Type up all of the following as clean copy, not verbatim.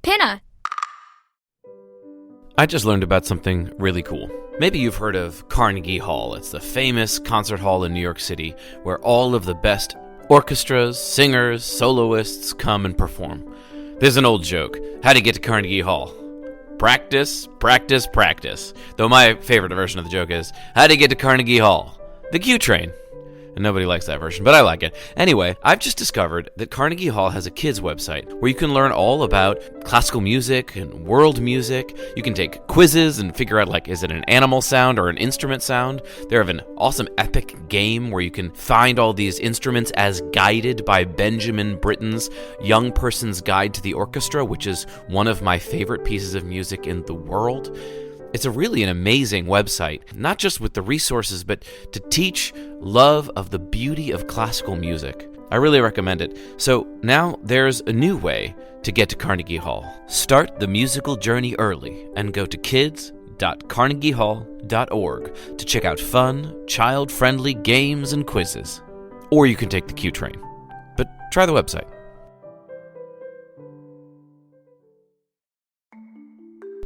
Pinna! I just learned about something really cool. Maybe you've heard of Carnegie Hall. It's the famous concert hall in New York City where all of the best orchestras, singers, soloists come and perform. There's an old joke. How to get to Carnegie Hall? Practice, practice, practice. Though my favorite version of the joke is, how to get to Carnegie Hall? The Q train. And nobody likes that version, but I like it. Anyway, I've just discovered that Carnegie Hall has a kids website where you can learn all about classical music and world music. You can take quizzes and figure out, is it an animal sound or an instrument sound? They have an awesome epic game where you can find all these instruments as guided by Benjamin Britten's Young Person's Guide to the Orchestra, which is one of my favorite pieces of music in the world. It's really an amazing website, not just with the resources, but to teach love of the beauty of classical music. I really recommend it. So now there's a new way to get to Carnegie Hall. Start the musical journey early and go to kids.carnegiehall.org to check out fun, child-friendly games and quizzes. Or you can take the Q train. But try the website.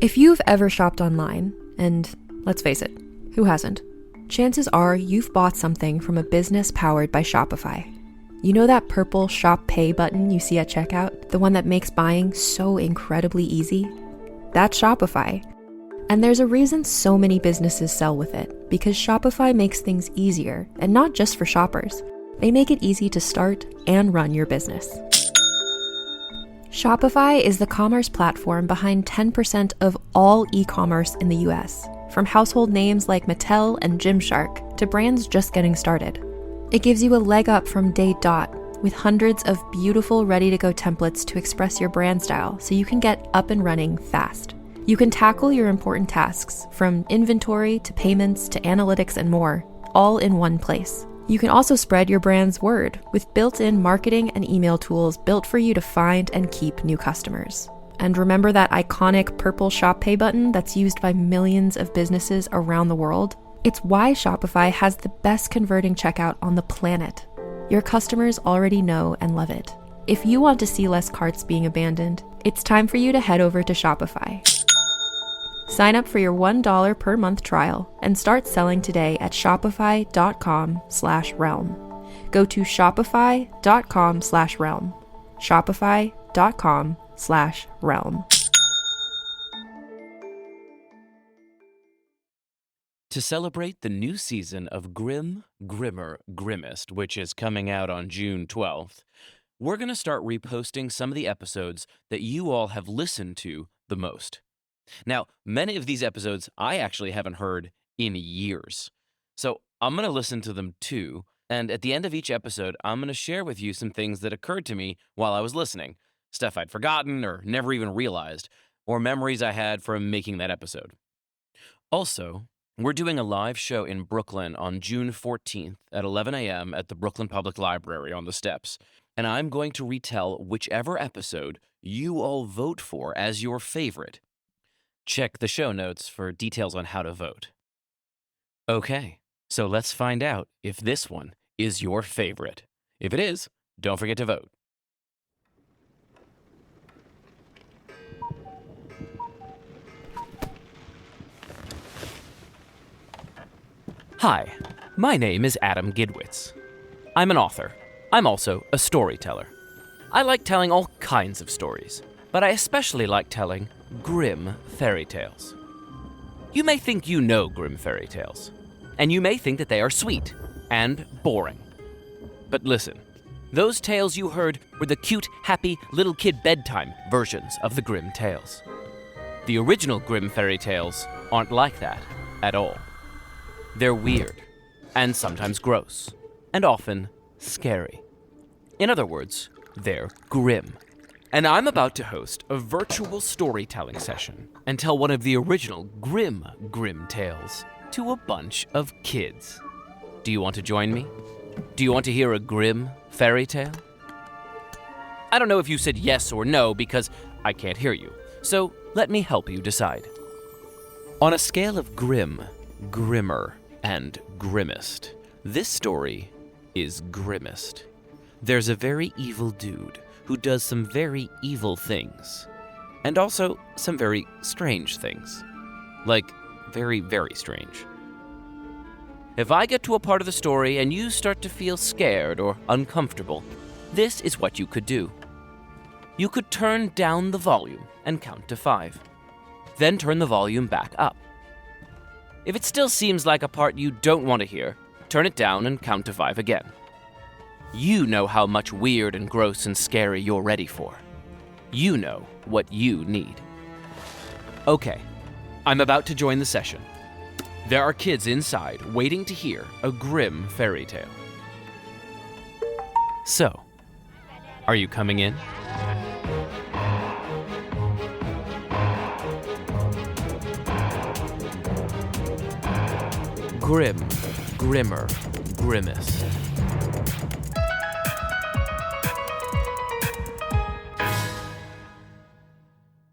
If you've ever shopped online, and let's face it, who hasn't? Chances are you've bought something from a business powered by Shopify. You know that purple Shop Pay button you see at checkout? The one that makes buying so incredibly easy? That's Shopify. And there's a reason so many businesses sell with it, because Shopify makes things easier, and not just for shoppers. They make it easy to start and run your business. Shopify is the commerce platform behind 10% of all e-commerce in the US, from household names like Mattel and Gymshark to brands just getting started. It gives you a leg up from day dot with hundreds of beautiful ready-to-go templates to express your brand style so you can get up and running fast. You can tackle your important tasks, from inventory to payments to analytics and more, all in one place. You can also spread your brand's word with built-in marketing and email tools built for you to find and keep new customers. And remember that iconic purple Shop Pay button that's used by millions of businesses around the world? It's why Shopify has the best converting checkout on the planet. Your customers already know and love it. If you want to see less carts being abandoned, it's time for you to head over to Shopify. Sign up for your $1 per month trial and start selling today at shopify.com/realm. Go to shopify.com/realm. Shopify.com/realm. To celebrate the new season of Grimm, Grimmer, Grimmest, which is coming out on June 12th, we're going to start reposting some of the episodes that you all have listened to the most. Now, many of these episodes I actually haven't heard in years. So I'm going to listen to them too, and at the end of each episode, I'm going to share with you some things that occurred to me while I was listening, stuff I'd forgotten or never even realized, or memories I had from making that episode. Also, we're doing a live show in Brooklyn on June 14th at 11 a.m. at the Brooklyn Public Library on the steps, and I'm going to retell whichever episode you all vote for as your favorite. Check the show notes for details on how to vote. Okay, so let's find out if this one is your favorite. If it is, don't forget to vote. Hi, my name is Adam Gidwitz. I'm an author. I'm also a storyteller. I like telling all kinds of stories, but I especially like telling Grimm fairy tales. You may think you know Grimm fairy tales, and you may think that they are sweet and boring. But listen, those tales you heard were the cute, happy, little kid bedtime versions of the Grimm tales. The original Grimm fairy tales aren't like that at all. They're weird, and sometimes gross, and often scary. In other words, they're grim. And I'm about to host a virtual storytelling session and tell one of the original Grimm tales to a bunch of kids. Do you want to join me? Do you want to hear a Grimm fairy tale? I don't know if you said yes or no because I can't hear you, so let me help you decide. On a scale of grim, grimmer, and grimmest, this story is grimmest. There's a very evil dude who does some very evil things. and also some very strange things. Like, very, very strange. If I get to a part of the story and you start to feel scared or uncomfortable, this is what you could do. You could turn down the volume and count to 5. Then turn the volume back up. If it still seems like a part you don't want to hear, turn it down and count to 5 again. You know how much weird and gross and scary you're ready for. You know what you need. Okay, I'm about to join the session. There are kids inside waiting to hear a Grimm fairy tale. So, are you coming in? Grimm, Grimmer, Grimmest.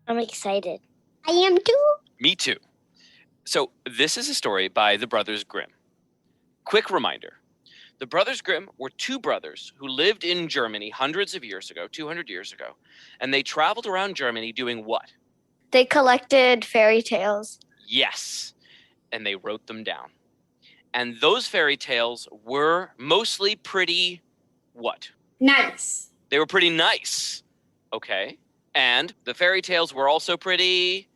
I'm excited. I am too. Me too. So, this is a story by the Brothers Grimm. Quick reminder. The Brothers Grimm were two brothers who lived in Germany hundreds of years ago, 200 years ago, and they traveled around Germany doing what? They collected fairy tales. Yes, and they wrote them down. And those fairy tales were mostly pretty what? Nice. They were pretty nice. Okay. And the fairy tales were also pretty...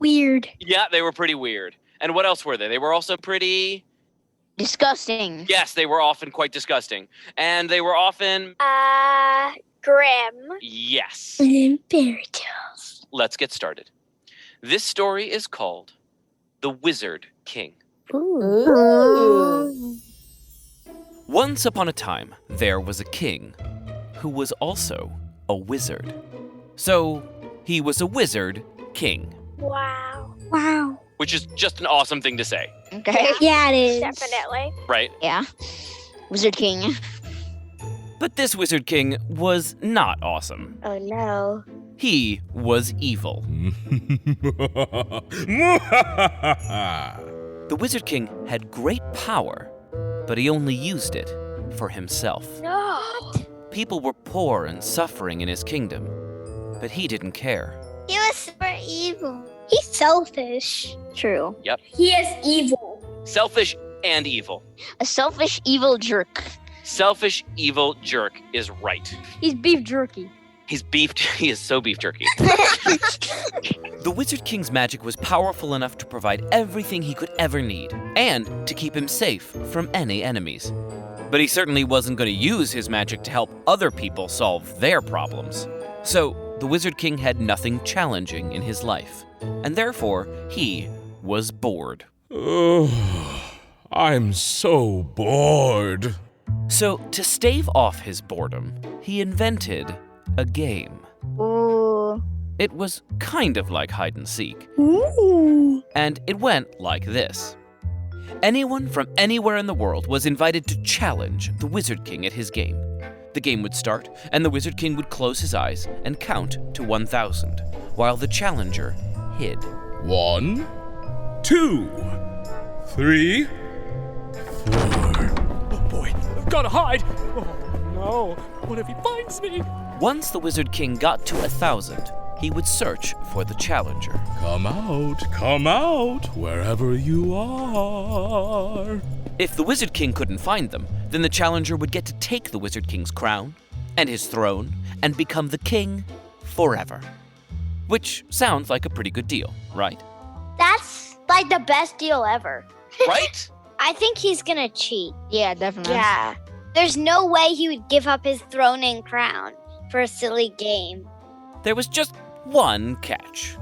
Weird. Yeah, they were pretty weird. And what else were they? They were also pretty... Disgusting. Yes, they were often quite disgusting. And they were often... Grimm. Yes. Fairy tales. Let's get started. This story is called The Wizard King. Ooh. Once upon a time, there was a king who was also a wizard. So, he was a wizard king. Wow. Which is just an awesome thing to say, Okay. Yeah, it is. Definitely. right? Yeah. Wizard King. But this wizard king was not awesome. Oh no. He was evil. The Wizard King had great power, but he only used it for himself. No. People were poor and suffering in his kingdom, but he didn't care. He was super evil. He's selfish. True. He is evil. Selfish and evil. A selfish, evil jerk. Selfish, evil jerk is right. He's beef jerky. He is so beef jerky. The Wizard King's magic was powerful enough to provide everything he could ever need, and to keep him safe from any enemies. But he certainly wasn't going to use his magic to help other people solve their problems. So, the Wizard King had nothing challenging in his life, and therefore, he was bored. I'm so bored. So, to stave off his boredom, he invented a game. Ooh. It was kind of like hide and seek. Ooh. And it went like this. Anyone from anywhere in the world was invited to challenge the Wizard King at his game. The game would start, and the Wizard King would close his eyes and count to 1,000, while the challenger hid. 1, 2, 3, 4. Oh boy, I've gotta hide! Oh no, what if he finds me? Once the Wizard King got to 1,000, he would search for the challenger. Come out, wherever you are. If the Wizard King couldn't find them, then the challenger would get to take the Wizard King's crown and his throne and become the king forever. Which sounds like a pretty good deal, right? That's like the best deal ever. Right? I think he's gonna cheat. Yeah, definitely. Yeah. There's no way he would give up his throne and crown for a silly game. There was just one catch.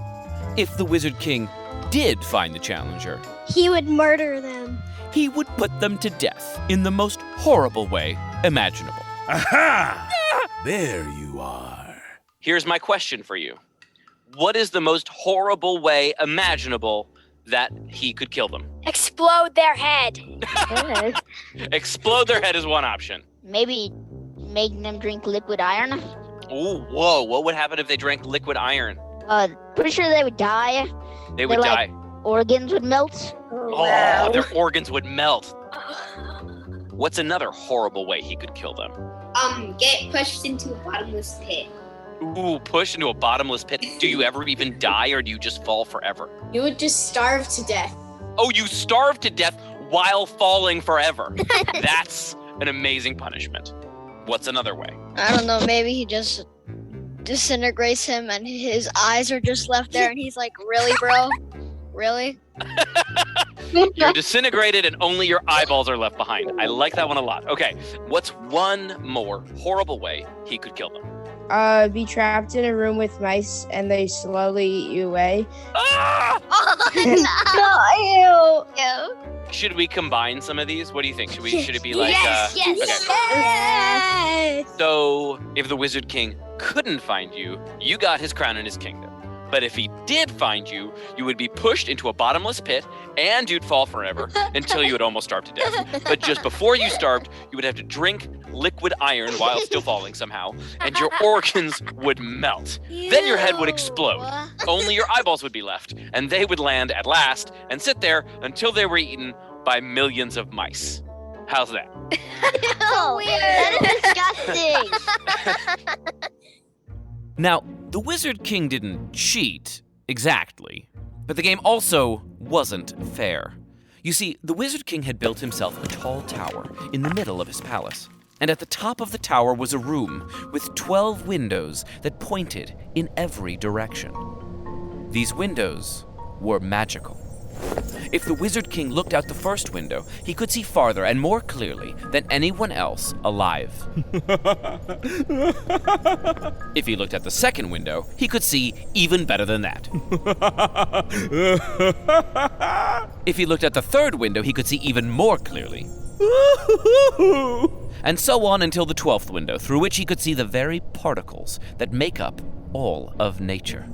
If the Wizard King did find the challenger, He would murder them. he would put them to death in the most horrible way imaginable. Aha! There you are. Here's my question for you. What is the most horrible way imaginable that he could kill them? Explode their head. Explode their head is one option. Maybe make them drink liquid iron. Ooh, whoa, what would happen if they drank liquid iron? Pretty sure they would die. They would They're die. Organs would melt. Oh, their organs would melt. What's another horrible way he could kill them? Get pushed into a bottomless pit. Ooh, pushed into a bottomless pit. Do you ever even die, or do you just fall forever? You would just starve to death. Oh, you starve to death while falling forever. That's an amazing punishment. What's another way? I don't know, maybe he just disintegrates him and his eyes are just left there and he's like, really, bro? Really? You're disintegrated and only your eyeballs are left behind. I like that one a lot. Okay, what's one more horrible way he could kill them? Be trapped in a room with mice and they slowly eat you away. Ah! Oh, no, ew. Should we combine some of these? What do you think? Should it be like... Yes. Okay. So, if the Wizard King couldn't find you, you got his crown and his kingdom. But if he did find you, you would be pushed into a bottomless pit and you'd fall forever until you would almost starve to death. But just before you starved, you would have to drink liquid iron while still falling somehow, and your organs would melt. Then your head would explode. Only your eyeballs would be left, and they would land at last and sit there until they were eaten by millions of mice. How's that? So weird. That is disgusting. Now, the Wizard King didn't cheat, exactly, but the game also wasn't fair. You see, the Wizard King had built himself a tall tower in the middle of his palace, and at the top of the tower was a room with 12 windows that pointed in every direction. These windows were magical. If the Wizard King looked out the first window, he could see farther and more clearly than anyone else alive. If he looked at the second window, he could see even better than that. If he looked at the third window, he could see even more clearly. And so on until the 12th window, through which he could see the very particles that make up all of nature.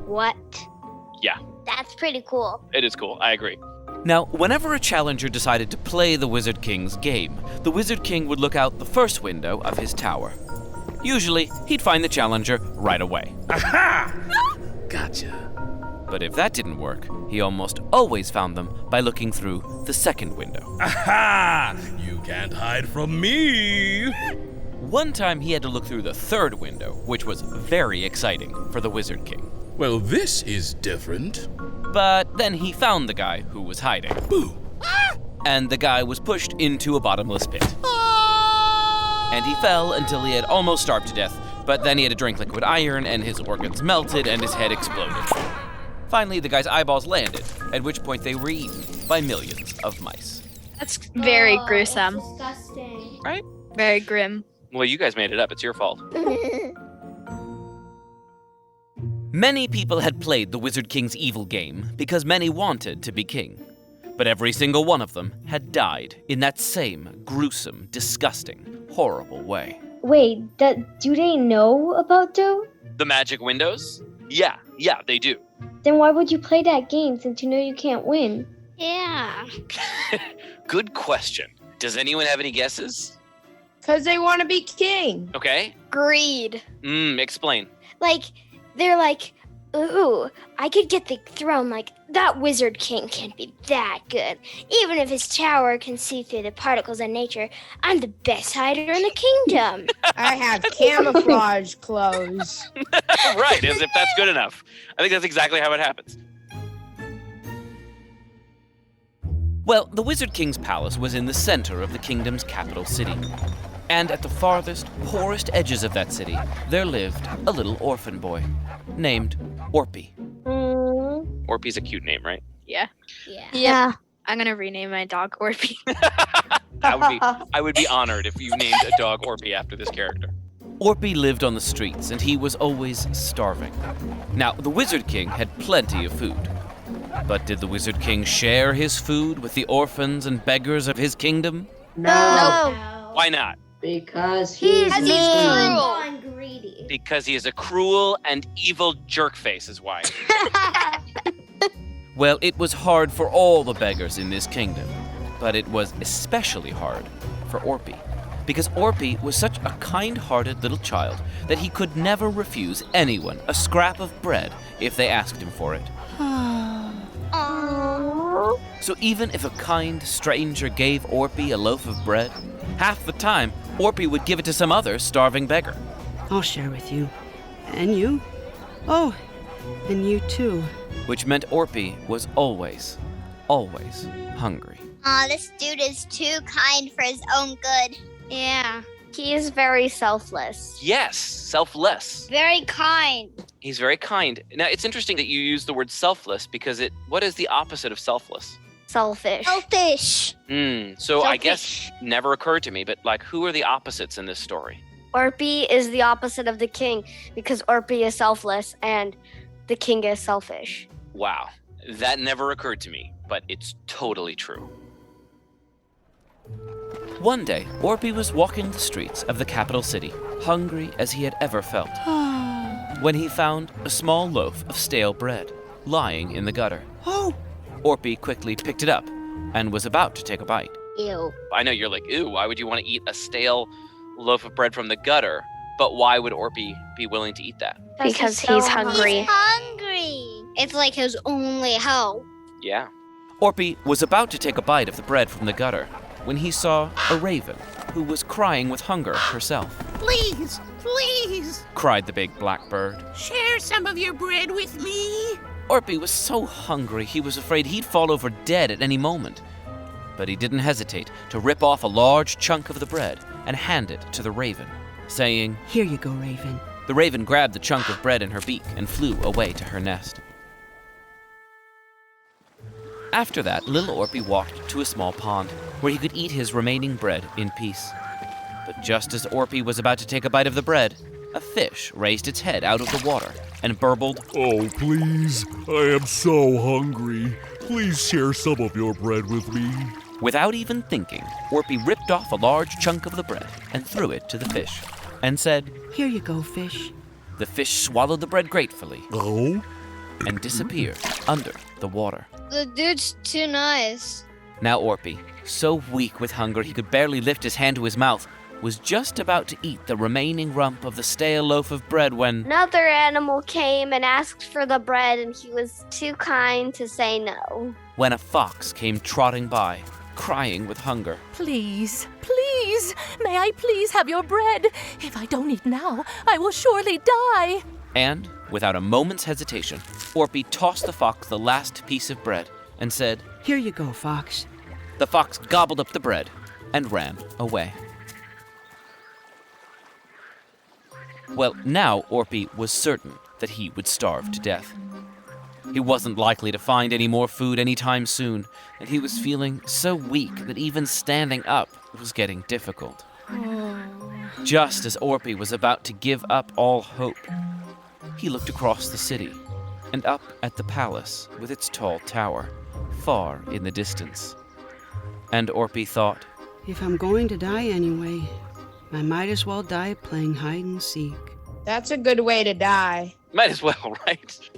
What? Yeah, That's pretty cool. it is cool. I agree. Now, whenever a challenger decided to play the Wizard King's game, the Wizard King would look out the first window of his tower. Usually, he'd find the challenger right away. Aha! Gotcha. But if that didn't work, he almost always found them by looking through the second window. Aha! You can't hide from me! One time he had to look through the third window, which was very exciting for the Wizard King. Well, this is different. But then he found the guy who was hiding. Boo! And the guy was pushed into a bottomless pit. And he fell until he had almost starved to death, but then he had to drink liquid iron and his organs melted and his head exploded. Finally, the guy's eyeballs landed, at which point they were eaten by millions of mice. That's very gruesome. Disgusting. Right? Very grim. Well, you guys made it up. It's your fault. Many people had played the Wizard King's evil game because many wanted to be king. But every single one of them had died in that same gruesome, disgusting, horrible way. Wait, do they know about those? The magic windows? Yeah, they do. Then why would you play that game since you know you can't win? Yeah. Good question. Does anyone have any guesses? Because they want to be king. Okay. Greed. Explain. Like, they're like, ooh, I could get the throne. Like, that Wizard King can't be that good. Even if his tower can see through the particles of nature, I'm the best hider in the kingdom. I have camouflage clothes. Right, as if that's good enough. I think that's exactly how it happens. Well, the Wizard King's palace was in the center of the kingdom's capital city. And at the farthest, poorest edges of that city, there lived a little orphan boy named Orpie. Orpie's a cute name, right? Yeah. Yeah. I'm gonna rename my dog Orpie. I would be honored if you named a dog Orpie after this character. Orpie lived on the streets, and he was always starving. Now, the Wizard King had plenty of food. But did the Wizard King share his food with the orphans and beggars of his kingdom? No. Why not? Because He's mean. and greedy. Because he is a cruel and evil jerkface is why. Well, it was hard for all the beggars in this kingdom, but it was especially hard for Orpie. Because Orpie was such a kind-hearted little child that he could never refuse anyone a scrap of bread if they asked him for it. So even if a kind stranger gave Orpie a loaf of bread, half the time, Orpie would give it to some other starving beggar. I'll share with you. And you? Oh, and you too. Which meant Orpie was always hungry. Aw, this dude is too kind for his own good. Yeah. He is very selfless. Yes, selfless. Very kind. He's very kind. Now, it's interesting that you use the word selfless because what is the opposite of selfless? Selfish. Selfish. So I guess never occurred to me, but who are the opposites in this story? Orpie is the opposite of the king because Orpie is selfless and the king is selfish. Wow, that never occurred to me, but it's totally true. One day, Orpie was walking the streets of the capital city, hungry as he had ever felt, when he found a small loaf of stale bread lying in the gutter. Oh! Orpie quickly picked it up and was about to take a bite. Ew. I know you're like, ew, why would you want to eat a stale loaf of bread from the gutter? But why would Orpie be willing to eat that? Because he's hungry. He's hungry. It's like his only hope. Yeah. Orpie was about to take a bite of the bread from the gutter when he saw a raven who was crying with hunger herself. Please, please, Cried the big black bird. share some of your bread with me. Orpie was so hungry he was afraid he'd fall over dead at any moment. But he didn't hesitate to rip off a large chunk of the bread and hand it to the raven, saying, Here you go, Raven. The raven grabbed the chunk of bread in her beak and flew away to her nest. After that, little Orpie walked to a small pond where he could eat his remaining bread in peace. But just as Orpie was about to take a bite of the bread, a fish raised its head out of the water and burbled, Oh, please, I am so hungry. Please share some of your bread with me. Without even thinking, Orpie ripped off a large chunk of the bread and threw it to the fish, and said, Here you go, fish. The fish swallowed the bread gratefully Oh? and disappeared under the water. The dude's too nice. Now Orpie, so weak with hunger he could barely lift his hand to his mouth, was just about to eat the remaining rump of the stale loaf of bread when... Another animal came and asked for the bread, and he was too kind to say no. When a fox came trotting by, crying with hunger. Please, please, may I please have your bread? If I don't eat now, I will surely die. And, without a moment's hesitation, Orpie tossed the fox the last piece of bread and said, Here you go, Fox. The fox gobbled up the bread and ran away. Well, now Orpie was certain that he would starve to death. He wasn't likely to find any more food anytime soon, and he was feeling so weak that even standing up was getting difficult. Just as Orpie was about to give up all hope, he looked across the city and up at the palace with its tall tower, far in the distance. And Orpie thought, If I'm going to die anyway, I might as well die playing hide and seek. That's a good way to die. might as well, right?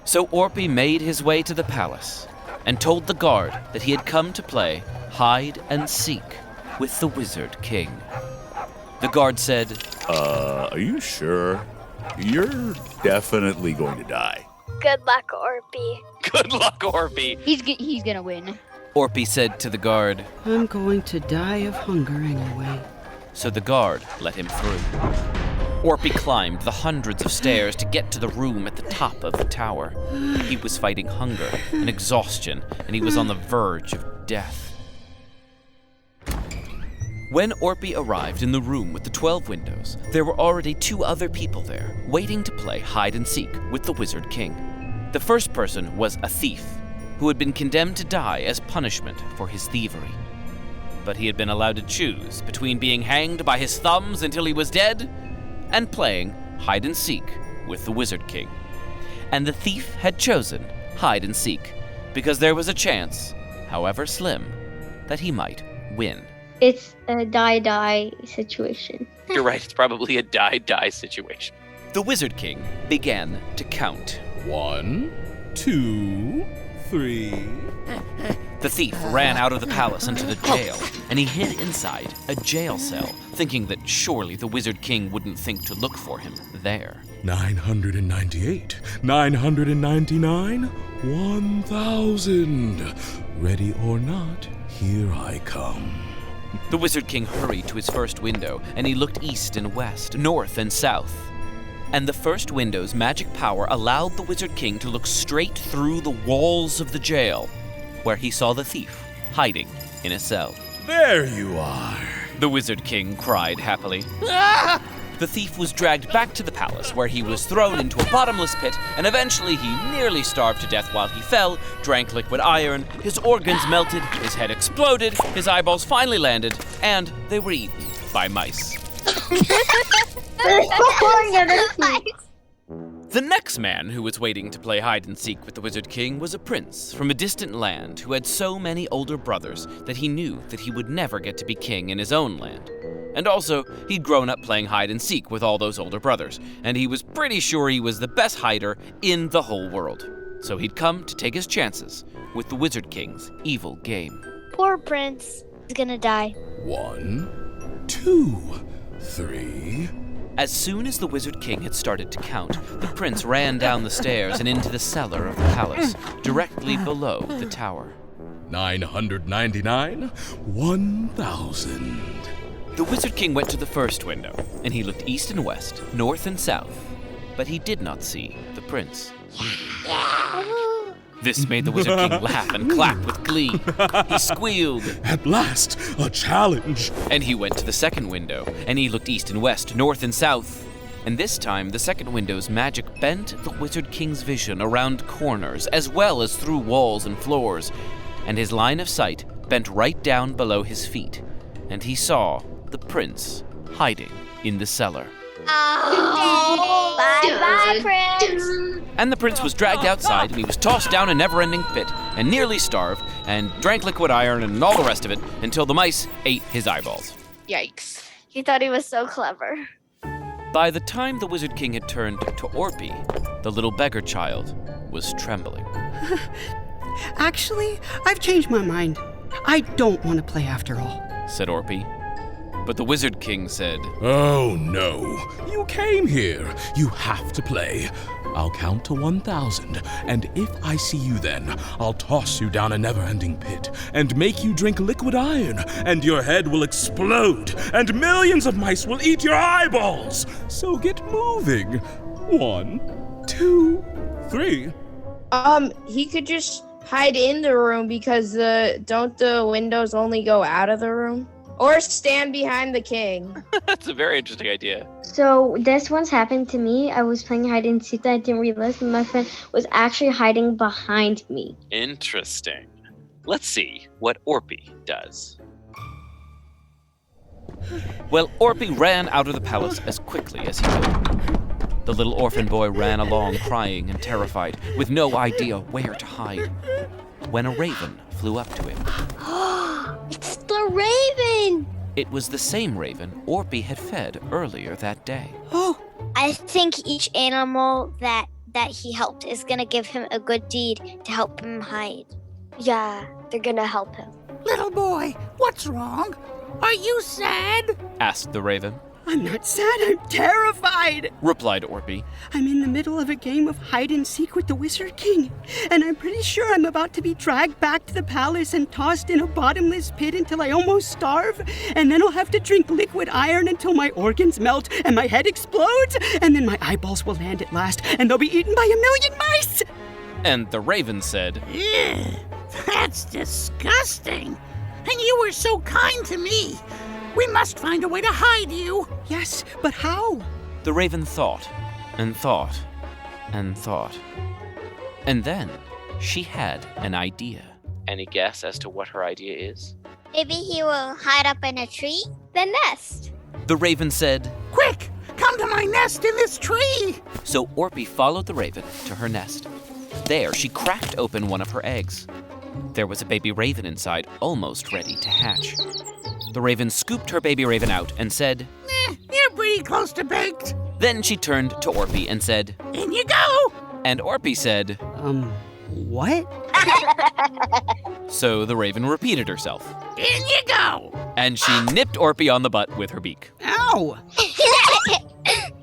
So Orpie made his way to the palace and told the guard that he had come to play hide and seek with the Wizard King. The guard said, Are you sure? You're definitely going to die. Good luck, Orpie. Good luck, Orpie. He's gonna win. Orpie said to the guard, I'm going to die of hunger anyway. So the guard let him through. Orpie climbed the hundreds of stairs to get to the room at the top of the tower. He was fighting hunger and exhaustion, and he was on the verge of death. When Orpie arrived in the room with the 12 windows, there were already 2 other people there, waiting to play hide and seek with the Wizard King. The first person was a thief, who had been condemned to die as punishment for his thievery. But he had been allowed to choose between being hanged by his thumbs until he was dead and playing hide and seek with the Wizard King. And the thief had chosen hide and seek because there was a chance, however slim, that he might win. It's a die-die situation. You're right, it's probably a die-die situation. The Wizard King began to count. 1, 2, 3. The thief ran out of the palace into the jail, and he hid inside a jail cell, thinking that surely the Wizard King wouldn't think to look for him there. 998, 999, 1,000. Ready or not, here I come. The Wizard King hurried to his first window, and he looked east and west, north and south. And the first window's magic power allowed the Wizard King to look straight through the walls of the jail, where he saw the thief hiding in a cell. There you are. The Wizard King cried happily. Ah! The thief was dragged back to the palace, where he was thrown into a bottomless pit, and eventually he nearly starved to death while he fell, drank liquid iron, his organs melted, his head exploded, his eyeballs finally landed, and they were eaten by mice. The next man who was waiting to play hide-and-seek with the Wizard King was a prince from a distant land who had so many older brothers that he knew that he would never get to be king in his own land. And also, he'd grown up playing hide-and-seek with all those older brothers, and he was pretty sure he was the best hider in the whole world. So he'd come to take his chances with the Wizard King's evil game. Poor prince is gonna die. 1, 2, 3... As soon as the Wizard King had started to count, the prince ran down the stairs and into the cellar of the palace, directly below the tower. 999, 1,000. The Wizard King went to the first window, and he looked east and west, north and south, but he did not see the prince. This made the Wizard King laugh and clap with glee. He squealed, "At last, a challenge!" And he went to the second window, and he looked east and west, north and south. And this time, the second window's magic bent the Wizard King's vision around corners, as well as through walls and floors. And his line of sight bent right down below his feet, and he saw the prince hiding in the cellar. Oh, bye-bye, Prince. And the prince was dragged outside, and he was tossed down a never-ending pit, and nearly starved, and drank liquid iron and all the rest of it, until the mice ate his eyeballs. Yikes. He thought he was so clever. By the time the Wizard King had turned to Orpie, the little beggar child was trembling. Actually, I've changed my mind. I don't want to play after all, said Orpie. But the Wizard King said, "Oh no, you came here. You have to play. I'll count to 1,000, and if I see you then, I'll toss you down a never-ending pit and make you drink liquid iron, and your head will explode, and millions of mice will eat your eyeballs. So get moving. 1, 2, 3. He could just hide in the room because don't the windows only go out of the room? Or stand behind the king. That's a very interesting idea. So this once happened to me. I was playing hide and seek. I didn't realize my friend was actually hiding behind me. Interesting. Let's see what Orpie does. Well, Orpie ran out of the palace as quickly as he could. The little orphan boy ran along crying and terrified, with no idea where to hide, when a raven flew up to him. It's the raven! It was the same raven Orpie had fed earlier that day. Oh! I think each animal that he helped is gonna give him a good deed to help him hide. Yeah, they're gonna help him. Little boy, what's wrong? Are you sad? Asked the raven. I'm not sad, I'm terrified, replied Orpie. I'm in the middle of a game of hide and seek with the Wizard King, and I'm pretty sure I'm about to be dragged back to the palace and tossed in a bottomless pit until I almost starve, and then I'll have to drink liquid iron until my organs melt and my head explodes, and then my eyeballs will land at last, and they'll be eaten by 1,000,000 mice! And the raven said, Ew, that's disgusting. And you were so kind to me. We must find a way to hide you. Yes, but how? The raven thought, and thought, and thought. And then she had an idea. Any guess as to what her idea is? Maybe he will hide up in a tree? The nest. The raven said, Quick, come to my nest in this tree. So Orpie followed the raven to her nest. There she cracked open one of her eggs. There was a baby raven inside, almost ready to hatch. The raven scooped her baby raven out and said, You're pretty close to baked. Then she turned to Orpie and said, In you go. And Orpie said, What? So the raven repeated herself. In you go. And she nipped Orpie on the butt with her beak. Ow!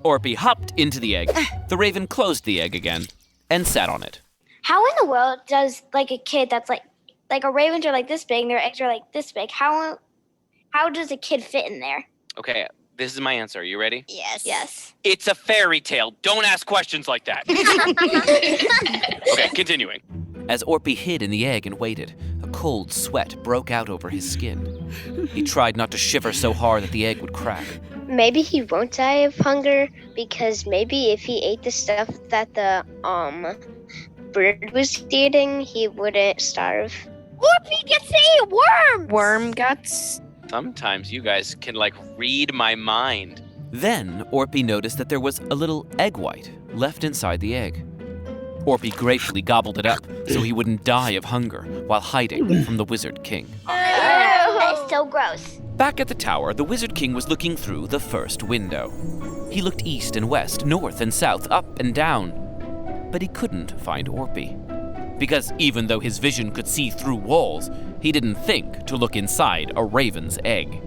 Orpie hopped into the egg. The raven closed the egg again and sat on it. How in the world does like a kid that's like a ravens are like this big and their eggs are like this big? How does a kid fit in there? Okay, this is my answer. You ready? Yes. It's a fairy tale. Don't ask questions like that. Okay, continuing. As Orpie hid in the egg and waited, a cold sweat broke out over his skin. He tried not to shiver so hard that the egg would crack. Maybe he won't die of hunger because maybe if he ate the stuff that the bird was eating, he wouldn't starve. Orpie gets to eat worms! Worm guts? Sometimes you guys can, read my mind. Then Orpie noticed that there was a little egg white left inside the egg. Orpie gratefully gobbled it up so he wouldn't die of hunger while hiding from the Wizard King. That's so gross. Back at the tower, the Wizard King was looking through the first window. He looked east and west, north and south, up and down, but he couldn't find Orpie. Because even though his vision could see through walls, he didn't think to look inside a raven's egg.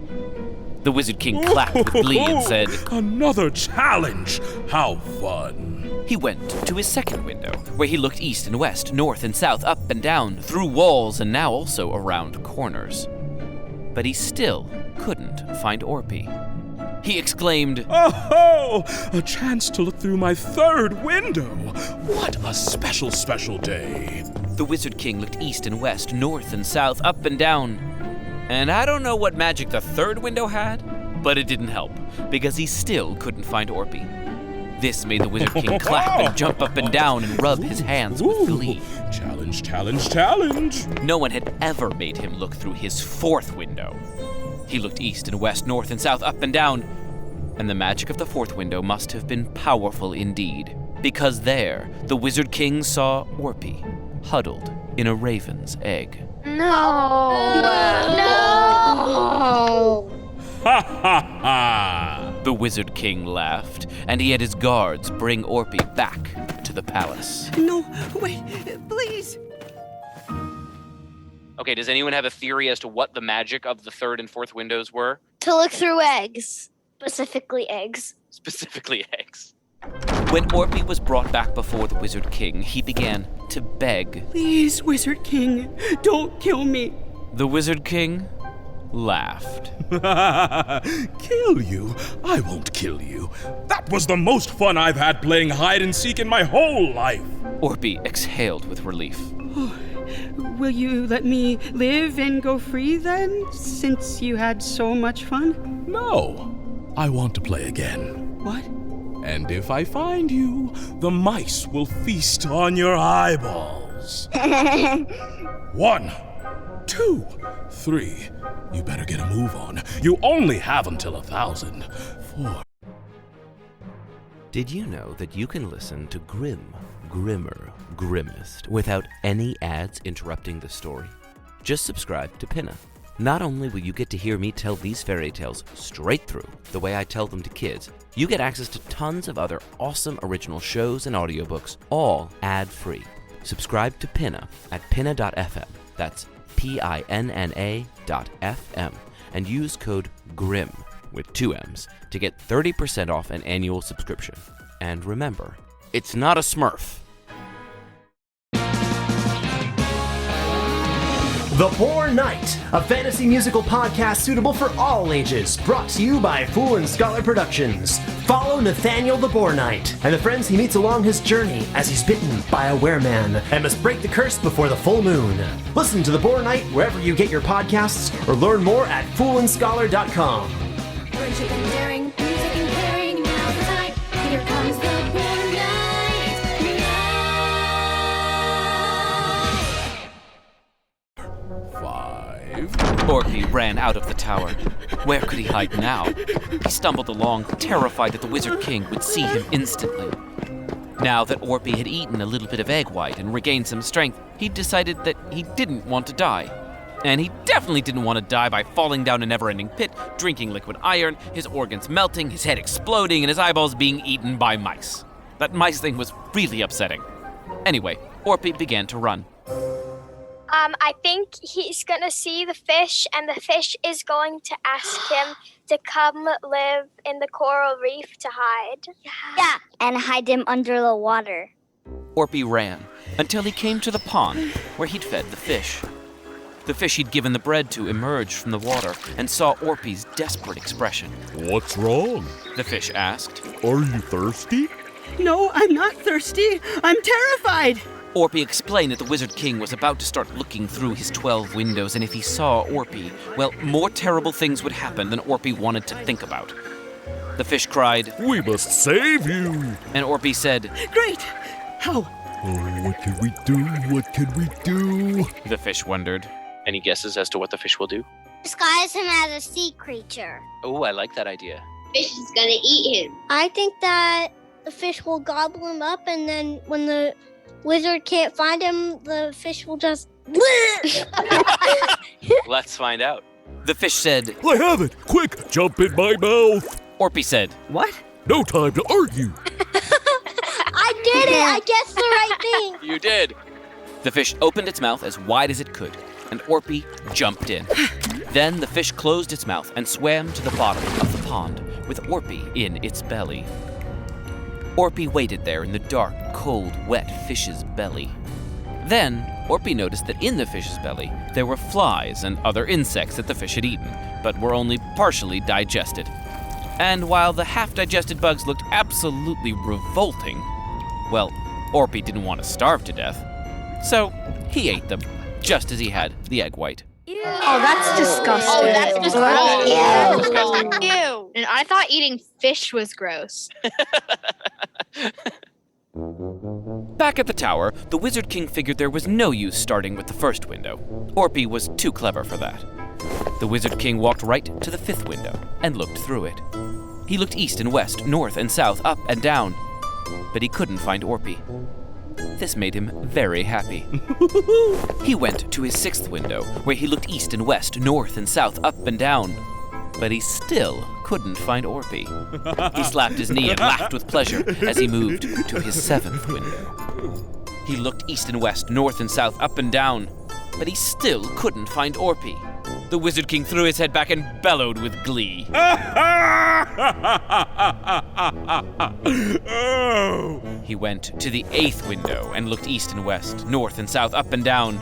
The Wizard King clapped with glee and said, Another challenge! How fun! He went to his second window, where he looked east and west, north and south, up and down, through walls and now also around corners. But he still couldn't find Orpie. He exclaimed, Oh, a chance to look through my third window! What a special, special day! The Wizard King looked east and west, north and south, up and down. And I don't know what magic the third window had, but it didn't help, because he still couldn't find Orpie. This made the Wizard King clap and jump up and down and rub his hands with glee. Challenge, challenge, challenge! No one had ever made him look through his fourth window. He looked east and west, north and south, up and down. And the magic of the fourth window must have been powerful indeed, because there, the Wizard King saw Orpie, huddled in a raven's egg. No! Ha ha ha! The Wizard King laughed, and he had his guards bring Orpie back to the palace. No, wait, please. Okay, does anyone have a theory as to what the magic of the third and fourth windows were? To look through eggs. Specifically eggs. Specifically eggs. When Orpie was brought back before the Wizard King, he began to beg. Please, Wizard King, don't kill me. The Wizard King laughed. Kill you? I won't kill you. That was the most fun I've had playing hide and seek in my whole life. Orpie exhaled with relief. Oh, will you let me live and go free then, since you had so much fun? No, I want to play again. What? And if I find you, the mice will feast on your eyeballs. 1, 2, 3. You better get a move on. You only have until 1,000. 4. Did you know that you can listen to Grimm, Grimmer, Grimmest without any ads interrupting the story? Just subscribe to Pinna. Not only will you get to hear me tell these fairy tales straight through, the way I tell them to kids, you get access to tons of other awesome original shows and audiobooks, all ad-free. Subscribe to Pinna at pinna.fm. That's PINNA.FM. And use code GRIM with 2 M's to get 30% off an annual subscription. And remember, it's not a Smurf. The Born Knight, a fantasy musical podcast suitable for all ages, brought to you by Fool and Scholar Productions. Follow Nathaniel the Boar Knight and the friends he meets along his journey as he's bitten by a wereman and must break the curse before the full moon. Listen to The Boar Knight wherever you get your podcasts or learn more at foolandscholar.com. Friendship and daring, music and caring, now's the time. Here comes the Born Knight. Orpie ran out of the tower. Where could he hide now? He stumbled along, terrified that the Wizard King would see him instantly. Now that Orpie had eaten a little bit of egg white and regained some strength, he decided that he didn't want to die. And he definitely didn't want to die by falling down a never-ending pit, drinking liquid iron, his organs melting, his head exploding, and his eyeballs being eaten by mice. That mice thing was really upsetting. Anyway, Orpie began to run. I think he's going to see the fish, and the fish is going to ask him to come live in the coral reef to hide. Yeah, and hide him under the water. Orpie ran until he came to the pond where he'd fed the fish. The fish he'd given the bread to emerged from the water and saw Orpie's desperate expression. What's wrong? The fish asked. Are you thirsty? No, I'm not thirsty. I'm terrified. Orpie explained that the Wizard King was about to start looking through his 12 windows, and if he saw Orpie, well, more terrible things would happen than Orpie wanted to think about. The fish cried, "We must save you!" And Orpie said, "Great! How?" "Oh, what can we do? What can we do?" The fish wondered. Any guesses as to what the fish will do? Disguise him as a sea creature. Oh, I like that idea. Fish is gonna eat him. I think that the fish will gobble him up, and then when the wizard can't find him, the fish will just... Let's find out. The fish said, "I have it! Quick, jump in my mouth!" Orpie said, "What? No time to argue!" I did it! I guessed the right thing! You did! The fish opened its mouth as wide as it could, and Orpie jumped in. Then the fish closed its mouth and swam to the bottom of the pond with Orpie in its belly. Orpie waited there in the dark, cold, wet fish's belly. Then, Orpie noticed that in the fish's belly, there were flies and other insects that the fish had eaten, but were only partially digested. And while the half-digested bugs looked absolutely revolting, well, Orpie didn't want to starve to death, so he ate them, just as he had the egg white. Oh, that's disgusting. Oh, that's disgusting. Ew. Disgusting. Ew. And I thought eating fish was gross. Back at the tower, the Wizard King figured there was no use starting with the first window. Orpie was too clever for that. The Wizard King walked right to the fifth window and looked through it. He looked east and west, north and south, up and down, but he couldn't find Orpie. This made him very happy. He went to his sixth window, where he looked east and west, north and south, up and down, but he still couldn't find Orpie. He slapped his knee and laughed with pleasure as he moved to his seventh window. He looked east and west, north and south, up and down, but he still couldn't find Orpie. The Wizard King threw his head back and bellowed with glee. He went to the eighth window and looked east and west, north and south, up and down.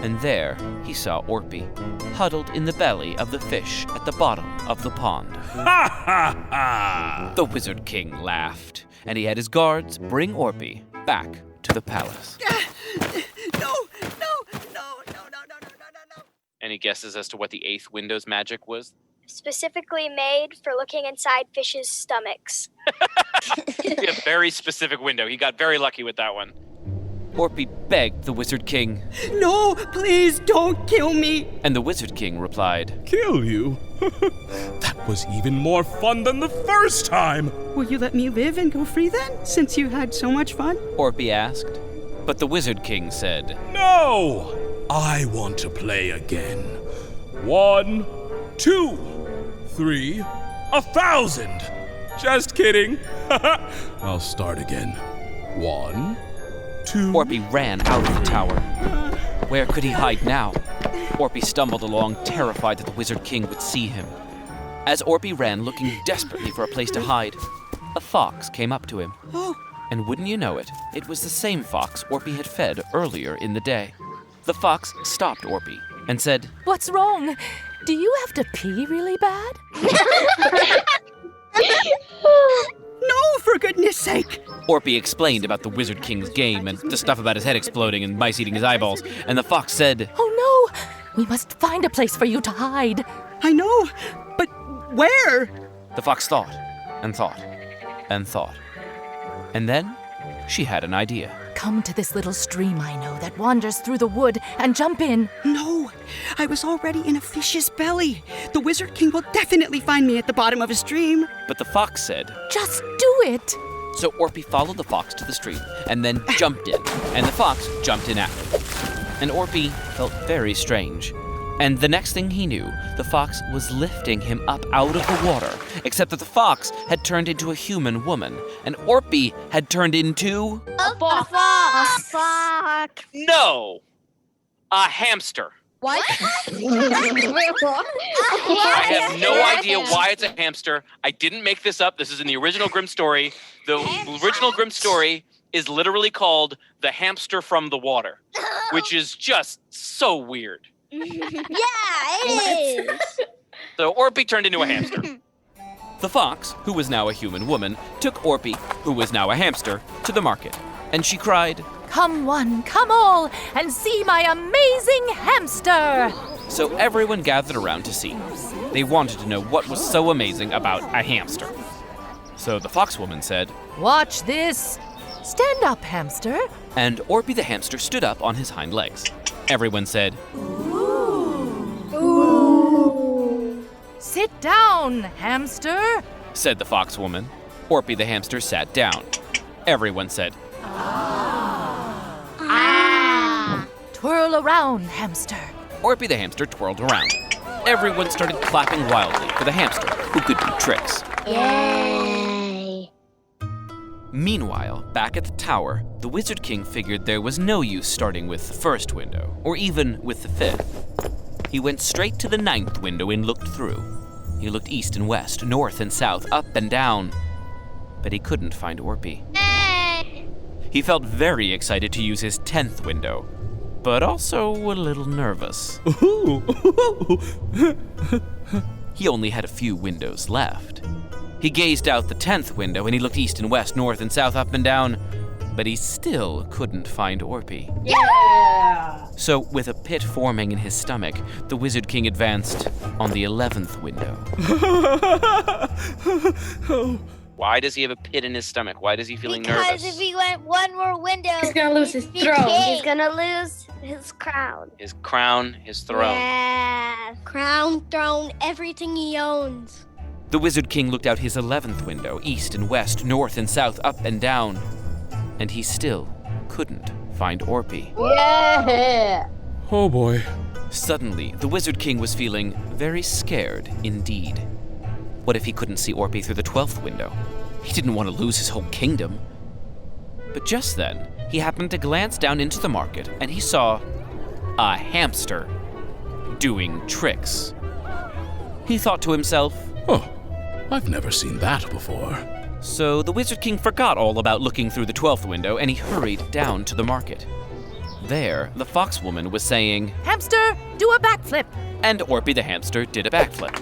And there he saw Orpie, huddled in the belly of the fish at the bottom of the pond. The Wizard King laughed, and he had his guards bring Orpie back to the palace. Any guesses as to what the eighth window's magic was? Specifically made for looking inside fishes' stomachs. A very specific window. He got very lucky with that one. Orpie begged the Wizard King. "No, please don't kill me." And the Wizard King replied, "Kill you? That was even more fun than the first time." "Will you let me live and go free then, since you had so much fun?" Orpie asked. But the Wizard King said, "No! I want to play again. 1, 2, 3, 1,000. Just kidding. I'll start again. 1, 2. Orpie ran out of the tower. Where could he hide now? Orpie stumbled along, terrified that the Wizard King would see him. As Orpie ran, looking desperately for a place to hide, a fox came up to him. And wouldn't you know it, it was the same fox Orpie had fed earlier in the day. The fox stopped Orpie and said, "What's wrong? Do you have to pee really bad?" "No, for goodness sake!" Orpie explained about the Wizard King's game and the stuff about his head exploding and mice eating his eyeballs, and the fox said, "Oh no! We must find a place for you to hide." "I know, but where?" The fox thought and thought and thought. And then she had an idea. "Come to this little stream I know that wanders through the wood and jump in." "No, I was already in a fish's belly. The Wizard King will definitely find me at the bottom of a stream." But the fox said, "Just do it." So Orpie followed the fox to the stream and then jumped in, and the fox jumped in after. And Orpie felt very strange. And the next thing he knew, the fox was lifting him up out of the water, except that the fox had turned into a human woman, and Orpie had turned into... A fox! No! A hamster. What? I have no idea why it's a hamster. I didn't make this up. This is in the original Grimm story. The original Grimm story is literally called The Hamster from the Water, which is just so weird. Yeah, it is. So Orpie turned into a hamster. The fox, who was now a human woman, took Orpie, who was now a hamster, to the market. And she cried, Come one, come all, and see my amazing hamster! So everyone gathered around to see. They wanted to know what was so amazing about a hamster. So the foxwoman said, Watch this. Stand up, hamster. And Orpie the hamster stood up on his hind legs. Everyone said, Ooh. Sit down, hamster. Said the foxwoman. Orpie the hamster sat down. Everyone said, Twirl around, hamster. Orpie the hamster twirled around. Everyone started clapping wildly for the hamster, who could do tricks. Yay! Meanwhile, back at the tower, the Wizard King figured there was no use starting with the first window, or even with the fifth. He went straight to the 9th window and looked through. He looked east and west, north and south, up and down, but he couldn't find Orpie. He felt very excited to use his 10th window, but also a little nervous. He only had a few windows left. He gazed out the 10th window and he looked east and west, north and south, up and down, but he still couldn't find Orpie. Yeah! So, with a pit forming in his stomach, the Wizard King advanced on the 11th window. Why does he have a pit in his stomach? Why is he feeling nervous? Because if he went one more window, He's gonna lose his throne. He's gonna lose his crown. His crown, his throne. Yeah, crown, throne, everything he owns. The Wizard King looked out his 11th window, east and west, north and south, up and down, and he still couldn't find Orpie. Yeah! Oh boy. Suddenly, the Wizard King was feeling very scared indeed. What if he couldn't see Orpie through the 12th window? He didn't want to lose his whole kingdom. But just then, he happened to glance down into the market and he saw a hamster doing tricks. He thought to himself, Oh, I've never seen that before. So the Wizard King forgot all about looking through the 12th window and he hurried down to the market. There, the foxwoman was saying, Hamster, do a backflip. And Orpie the hamster did a backflip.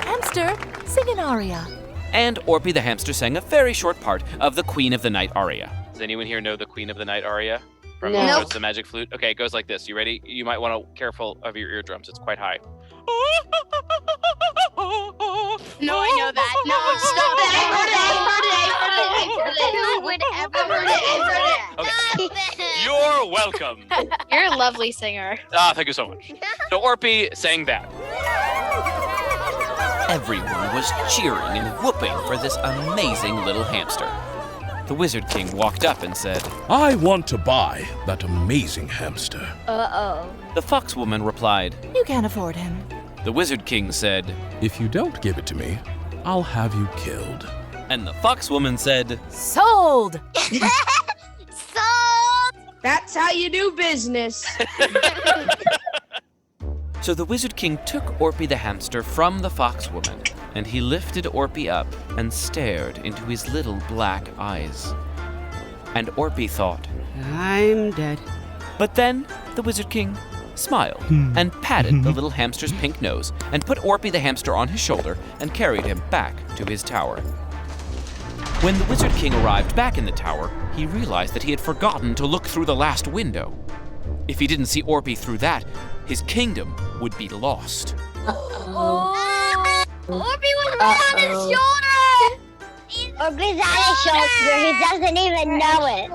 Hamster, sing an aria. And Orpie the hamster sang a very short part of the Queen of the Night aria. Does anyone here know the Queen of the Night aria? From No. What's the Magic Flute? Okay, it goes like this. You ready? You might want to be careful of your eardrums. It's quite high. No, I know that. No, stop that. Who would ever heard it? You're welcome. You're a lovely singer. Thank you so much. So Orpie sang that. Everyone was cheering and whooping for this amazing little hamster. The Wizard King walked up and said, I want to buy that amazing hamster. Uh-oh. The foxwoman replied, You can't afford him. The Wizard King said, If you don't give it to me, I'll have you killed. And the foxwoman said, Sold! Sold! That's how you do business. So the Wizard King took Orpie the hamster from the foxwoman, and he lifted Orpie up and stared into his little black eyes. And Orpie thought, I'm dead. But then the Wizard King smiled and patted the little hamster's pink nose and put Orpie the hamster on his shoulder and carried him back to his tower. When the Wizard King arrived back in the tower, he realized that he had forgotten to look through the last window. If he didn't see Orpie through that, his kingdom would be lost. Oh. Orpie was right on his shoulder! Orpie's on his shoulder. He doesn't even know it.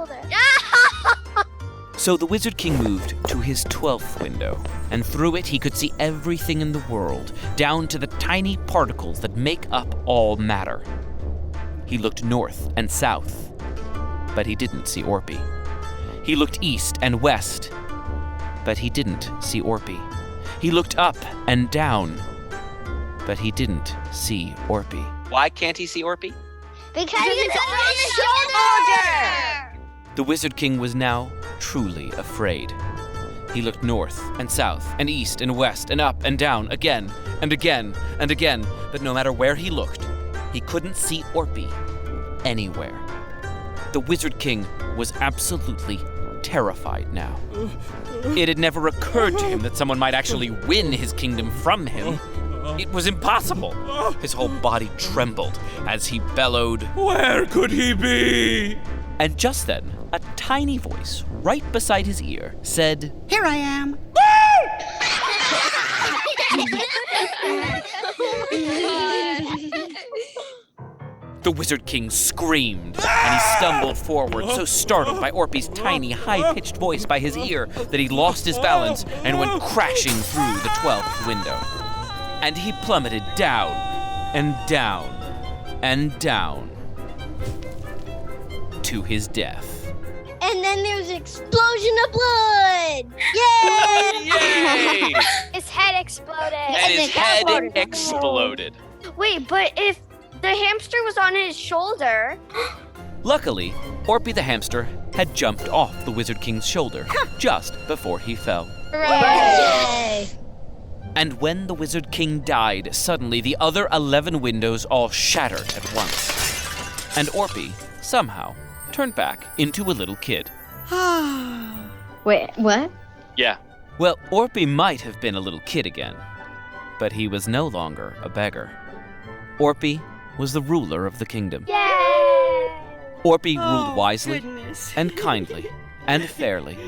So the Wizard King moved to his 12th window, and through it he could see everything in the world, down to the tiny particles that make up all matter. He looked north and south, but he didn't see Orpie. He looked east and west, but he didn't see Orpie. He looked up and down, but he didn't see Orpie. Why can't he see Orpie? Because he's on his shoulder! The Wizard King was now truly afraid. He looked north and south and east and west and up and down again and again and again, but no matter where he looked, he couldn't see Orpie anywhere. The Wizard King was absolutely terrified now. It had never occurred to him that someone might actually win his kingdom from him. It was impossible. His whole body trembled as he bellowed, "Where could he be?" And just then, a tiny voice right beside his ear said, "Here I am." The Wizard King screamed, and he stumbled forward, so startled by Orpie's tiny, high-pitched voice by his ear that he lost his balance and went crashing through the 12th window. And he plummeted down and down and down to his death. And then there's an explosion of blood! Yay! Yay! His head exploded. And his head exploded. Wait, but if the hamster was on his shoulder... Luckily, Orpie the hamster had jumped off the Wizard King's shoulder just before he fell. Hooray! And when the Wizard King died, suddenly the other 11 windows all shattered at once. And Orpie, somehow, turned back into a little kid. Wait, what? Yeah. Well, Orpie might have been a little kid again, but he was no longer a beggar. Orpie was the ruler of the kingdom. Yay! Orpie ruled wisely Goodness. and kindly and fairly,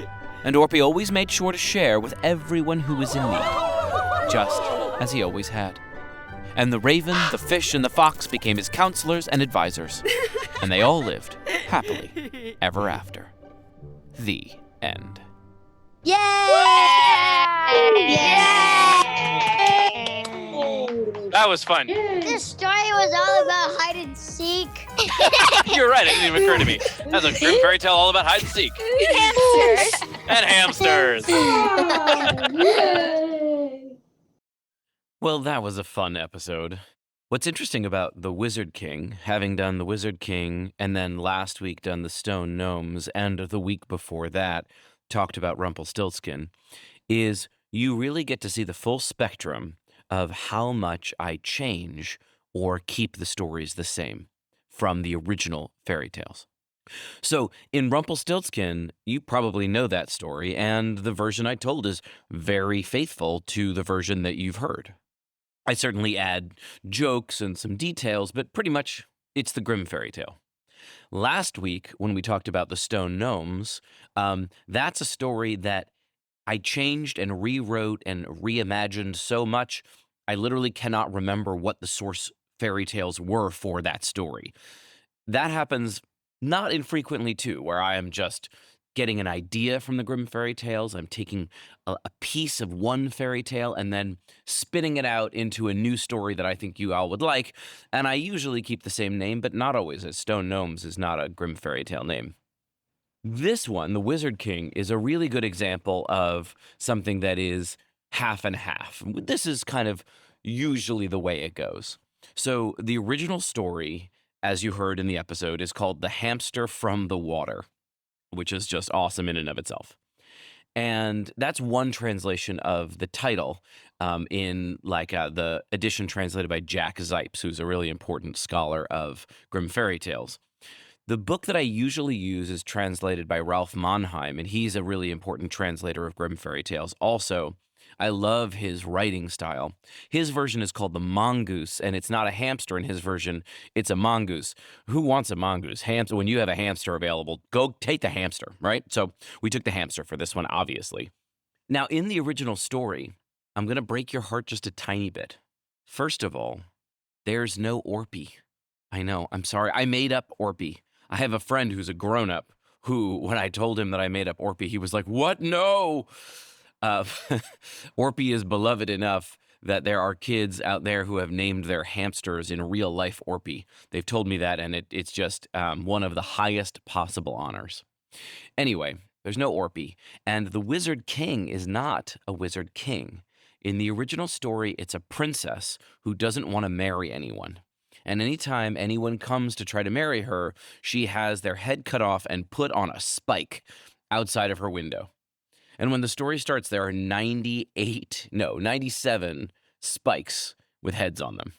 and Orpie always made sure to share with everyone who was in need, just as he always had. And the raven, the fish, and the fox became his counselors and advisors, and they all lived happily ever after. The end. Yay! That was fun. This story was all about hide and seek. You're right, it didn't even occur to me. That's a Grimm fairy tale all about hide and seek. Hamsters. And hamsters. Well, that was a fun episode. What's interesting about the Wizard King, having done the Wizard King, and then last week done the Stone Gnomes, and the week before that talked about Rumpelstiltskin, is you really get to see the full spectrum of how much I change or keep the stories the same from the original fairy tales. So in Rumpelstiltskin, you probably know that story, and the version I told is very faithful to the version that you've heard. I certainly add jokes and some details, but pretty much it's the Grimm fairy tale. Last week, when we talked about the Stone Gnomes, that's a story that I changed and rewrote and reimagined so much, I literally cannot remember what the source fairy tales were for that story. That happens not infrequently, too, where I am just getting an idea from the Grimm fairy tales. I'm taking a piece of one fairy tale and then spinning it out into a new story that I think you all would like. And I usually keep the same name, but not always, as Stone Gnomes is not a Grimm fairy tale name. This one, The Wizard King, is a really good example of something that is half and half. This is kind of usually the way it goes. So the original story, as you heard in the episode, is called The Hamster from the Water, which is just awesome in and of itself. And that's one translation of the title in the edition translated by Jack Zipes, who's a really important scholar of Grimm fairy tales. The book that I usually use is translated by Ralph Mannheim, and he's a really important translator of Grimm fairy tales. Also, I love his writing style. His version is called the Mongoose, and it's not a hamster in his version. It's a mongoose. Who wants a mongoose? When you have a hamster available, go take the hamster, right? So we took the hamster for this one, obviously. Now, in the original story, I'm going to break your heart just a tiny bit. First of all, there's no Orpie. I know, I'm sorry. I made up Orpie. I have a friend who's a grown-up who, when I told him that I made up Orpie, he was like, "What? No!" Orpie is beloved enough that there are kids out there who have named their hamsters in real life Orpie. They've told me that, and it's just one of the highest possible honors. Anyway, there's no Orpie, and the Wizard King is not a Wizard King. In the original story, it's a princess who doesn't want to marry anyone. And anytime anyone comes to try to marry her, she has their head cut off and put on a spike outside of her window. And when the story starts, there are 97 spikes with heads on them.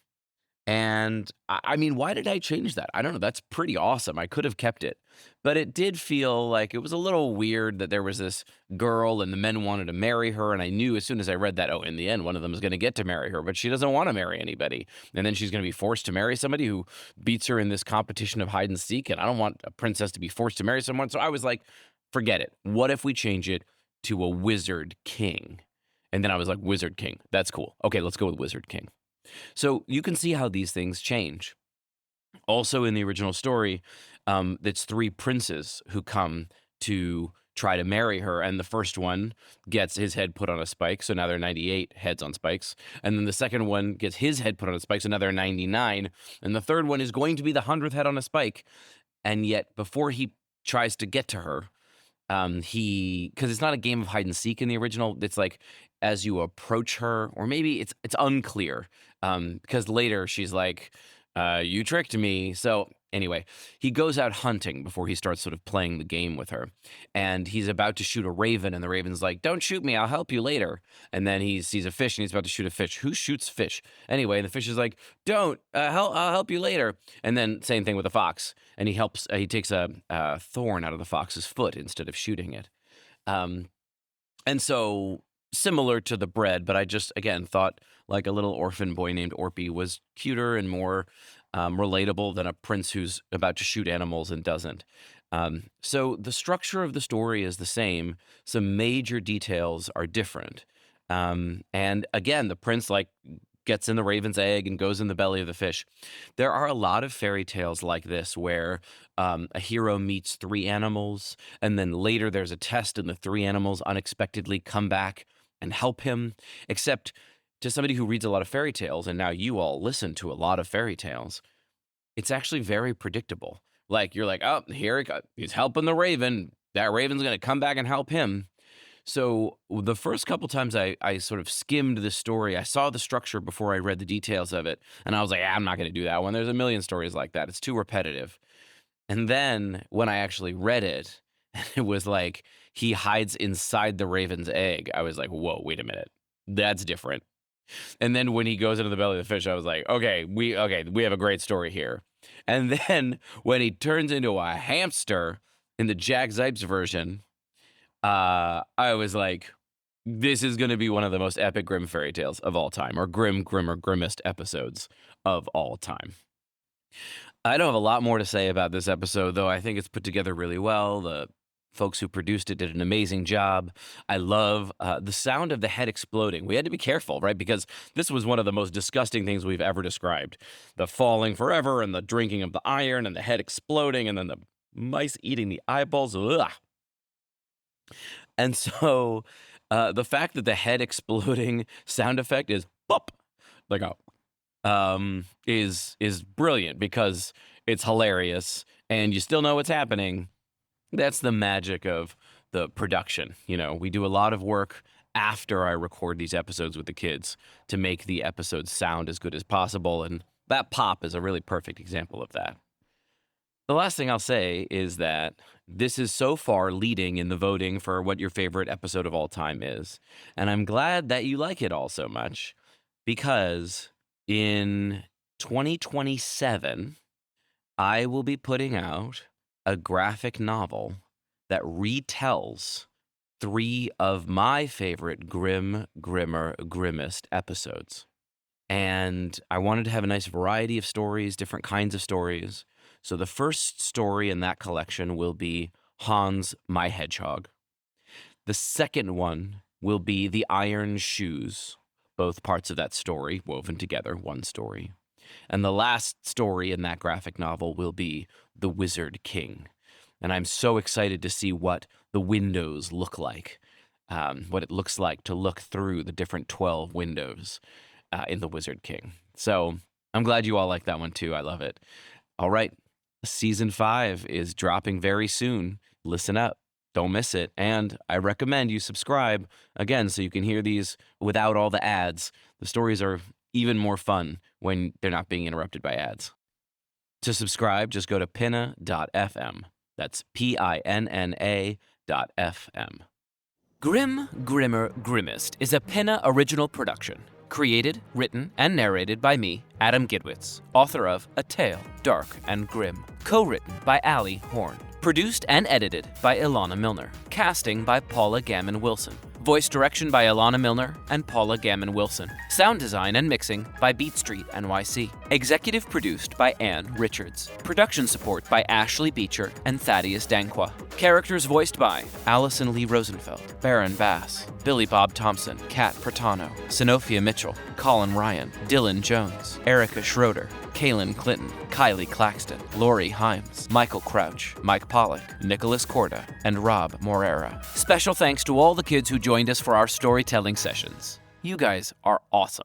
And I mean, why did I change that? I don't know. That's pretty awesome. I could have kept it. But it did feel like it was a little weird that there was this girl and the men wanted to marry her. And I knew as soon as I read that, in the end, one of them is going to get to marry her, but she doesn't want to marry anybody. And then she's going to be forced to marry somebody who beats her in this competition of hide and seek. And I don't want a princess to be forced to marry someone. So I was like, forget it. What if we change it to a wizard king? And then I was like, wizard king. That's cool. Okay, let's go with wizard king. So you can see how these things change. Also in the original story, it's 3 princes who come to try to marry her. And the first one gets his head put on a spike. So now there are 98 heads on spikes. And then the second one gets his head put on a spike. So now there are 99. And the third one is going to be the 100th head on a spike. And yet before he tries to get to her, because it's not a game of hide and seek in the original. It's like as you approach her, or maybe it's unclear. Because later she's like, you tricked me. So anyway, he goes out hunting before he starts sort of playing the game with her. And he's about to shoot a raven, and the raven's like, don't shoot me, I'll help you later. And then he sees a fish, and he's about to shoot a fish. Who shoots fish? Anyway, and the fish is like, don't, I'll help you later. And then same thing with the fox. And he takes a thorn out of the fox's foot instead of shooting it. And so similar to the bread, but I just, again, thought like a little orphan boy named Orpie was cuter and more relatable than a prince who's about to shoot animals and doesn't. So the structure of the story is the same. Some major details are different. And again, the prince gets in the raven's egg and goes in the belly of the fish. There are a lot of fairy tales like this where a hero meets 3 animals, and then later there's a test and the 3 animals unexpectedly come back and help him. Except to somebody who reads a lot of fairy tales, and now you all listen to a lot of fairy tales, it's actually very predictable. Like, you're like, oh, here he goes. He's helping the raven. That raven's going to come back and help him. So the first couple times I sort of skimmed the story, I saw the structure before I read the details of it, and I was like, I'm not going to do that one. There's a million stories like that. It's too repetitive. And then when I actually read it, it was like he hides inside the raven's egg. I was like, whoa, wait a minute. That's different. And then when he goes into the belly of the fish, I was like, okay, we have a great story here. And then when he turns into a hamster in the Jack Zipes version, I was like, this is going to be one of the most epic Grimm fairy tales of all time, or Grimm, or Grimmest episodes of all time. I don't have a lot more to say about this episode, though I think it's put together really well. The folks who produced it did an amazing job. I love the sound of the head exploding. We had to be careful, right? Because this was one of the most disgusting things we've ever described. The falling forever and the drinking of the iron and the head exploding and then the mice eating the eyeballs. Ugh. And so the fact that the head exploding sound effect is pop, like is brilliant because it's hilarious and you still know what's happening. That's the magic of the production. You know, we do a lot of work after I record these episodes with the kids to make the episodes sound as good as possible, and that pop is a really perfect example of that. The last thing I'll say is that this is so far leading in the voting for what your favorite episode of all time is, and I'm glad that you like it all so much, because in 2027, I will be putting out a graphic novel that retells 3 of my favorite Grimm, Grimmest episodes. And I wanted to have a nice variety of stories, different kinds of stories. So the first story in that collection will be Hans My Hedgehog. The second one will be The Iron Shoes, both parts of that story woven together, one story. And the last story in that graphic novel will be The Wizard King. And I'm so excited to see what the windows look like, what it looks like to look through the different 12 windows in The Wizard King. So I'm glad you all like that one too. I love it. All right. Season 5 is dropping very soon. Listen up. Don't miss it. And I recommend you subscribe, again, so you can hear these without all the ads. The stories are even more fun when they're not being interrupted by ads. To subscribe, just go to pinna.fm. That's PINNA.fm. Grimm, Grimmer, Grimmest is a Penna original production. Created, written, and narrated by me, Adam Gidwitz, author of A Tale, Dark and Grim. Co-written by Allie Horn. Produced and edited by Ilana Milner. Casting by Paula Gammon Wilson. Voice direction by Ilana Milner and Paula Gammon Wilson. Sound design and mixing by Beat Street NYC. Executive produced by Ann Richards. Production support by Ashley Beecher and Thaddeus Danqua. Characters voiced by Allison Lee Rosenfeld, Baron Bass, Billy Bob Thompson, Kat Pratano, Sinofia Mitchell, Colin Ryan, Dylan Jones, Erica Schroeder, Kaylin Clinton, Kylie Claxton, Lori Himes, Michael Crouch, Mike Pollock, Nicholas Corda, and Rob Morera. Special thanks to all the kids who joined us for our storytelling sessions. You guys are awesome.